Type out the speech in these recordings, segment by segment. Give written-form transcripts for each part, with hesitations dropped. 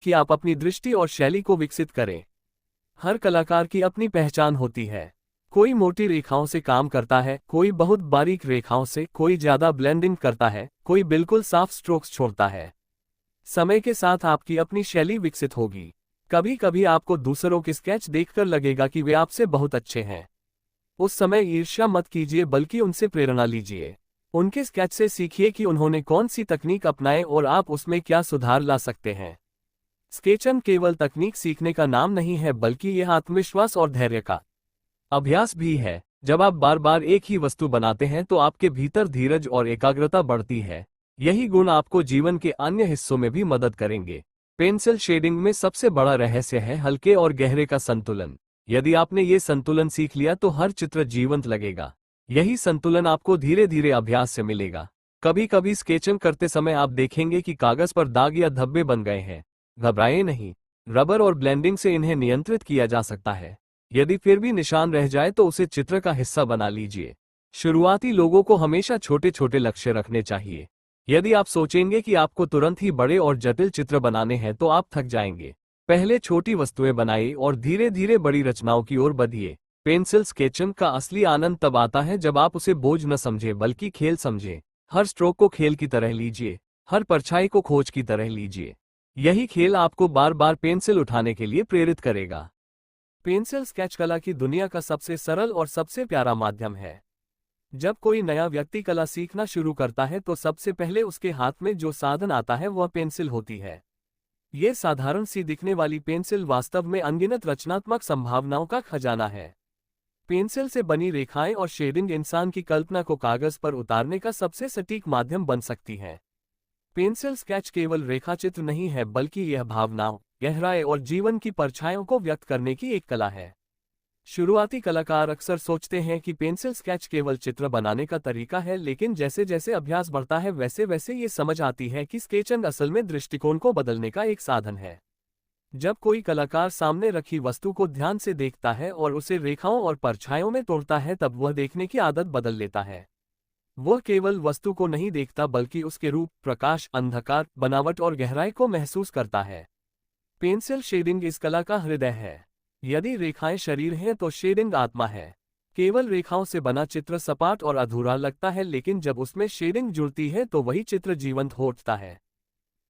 कि आप अपनी दृष्टि और शैली को विकसित करें। हर कलाकार की अपनी पहचान होती है। कोई मोटी रेखाओं से काम करता है, कोई बहुत बारीक रेखाओं से, कोई ज्यादा ब्लेंडिंग करता है, कोई बिल्कुल साफ स्ट्रोक्स छोड़ता है। समय के साथ आपकी अपनी शैली विकसित होगी। कभी कभी आपको दूसरों के स्केच देखकर लगेगा कि वे आपसे बहुत अच्छे हैं। उस समय ईर्ष्या मत कीजिए, बल्कि उनसे प्रेरणा लीजिए। उनके स्केच से सीखिए कि उन्होंने कौन सी तकनीक अपनाई और आप उसमें क्या सुधार ला सकते हैं। स्केचन केवल तकनीक सीखने का नाम नहीं है, बल्कि यह आत्मविश्वास और धैर्य का अभ्यास भी है। जब आप बार बार एक ही वस्तु बनाते हैं तो आपके भीतर धीरज और एकाग्रता बढ़ती है। यही गुण आपको जीवन के अन्य हिस्सों में भी मदद करेंगे। पेंसिल शेडिंग में सबसे बड़ा रहस्य है हल्के और गहरे का संतुलन। यदि आपने ये संतुलन सीख लिया तो हर चित्र जीवंत लगेगा। यही संतुलन आपको धीरे धीरे अभ्यास से मिलेगा। कभी कभी स्केचिंग करते समय आप देखेंगे कि कागज पर दाग या धब्बे बन गए हैं। घबराएं नहीं, रबर और ब्लेंडिंग से इन्हें नियंत्रित किया जा सकता है। यदि फिर भी निशान रह जाए तो उसे चित्र का हिस्सा बना लीजिए। शुरुआती लोगों को हमेशा छोटे छोटे लक्ष्य रखने चाहिए। यदि आप सोचेंगे कि आपको तुरंत ही बड़े और जटिल चित्र बनाने हैं तो आप थक जाएंगे। पहले छोटी वस्तुएं बनाइए और धीरे धीरे बड़ी रचनाओं की ओर बढ़िए। पेंसिल स्केचिंग का असली आनंद तब आता है जब आप उसे बोझ न समझें, बल्कि खेल समझें। हर स्ट्रोक को खेल की तरह लीजिए, हर परछाई को खोज की तरह लीजिए। यही खेल आपको बार बार पेंसिल उठाने के लिए प्रेरित करेगा। पेंसिल स्केच कला की दुनिया का सबसे सरल और सबसे प्यारा माध्यम है। जब कोई नया व्यक्ति कला सीखना शुरू करता है तो सबसे पहले उसके हाथ में जो साधन आता है वह पेंसिल होती है। ये साधारण सी दिखने वाली पेंसिल वास्तव में अनगिनत रचनात्मक संभावनाओं का खजाना है। पेंसिल से बनी रेखाएं और शेडिंग इंसान की कल्पना को कागज पर उतारने का सबसे सटीक माध्यम बन सकती हैं। पेंसिल स्केच केवल रेखाचित्र नहीं है, बल्कि यह भावनाओं, गहराई और जीवन की परछाइयों को व्यक्त करने की एक कला है। शुरुआती कलाकार अक्सर सोचते हैं कि पेंसिल स्केच केवल चित्र बनाने का तरीका है, लेकिन जैसे जैसे अभ्यास बढ़ता है वैसे वैसे ये समझ आती है कि स्केचिंग असल में दृष्टिकोण को बदलने का एक साधन है। जब कोई कलाकार सामने रखी वस्तु को ध्यान से देखता है और उसे रेखाओं और परछाइयों में तोड़ता है, तब वह देखने की आदत बदल लेता है। वह केवल वस्तु को नहीं देखता, बल्कि उसके रूप, प्रकाश, अंधकार, बनावट और गहराई को महसूस करता है। पेंसिल शेडिंग इस कला का हृदय है। यदि रेखाएं शरीर हैं तो शेडिंग आत्मा है। केवल रेखाओं से बना चित्र सपाट और अधूरा लगता है, लेकिन जब उसमें शेडिंग जुड़ती है तो वही चित्र जीवंत हो उठता है।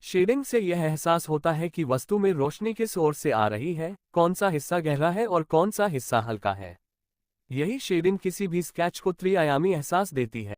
शेडिंग से यह एहसास होता है कि वस्तु में रोशनी किस ओर से आ रही है, कौन सा हिस्सा गहरा है और कौन सा हिस्सा हल्का है। यही शेडिंग किसी भी स्केच को त्रिआयामी एहसास देती है।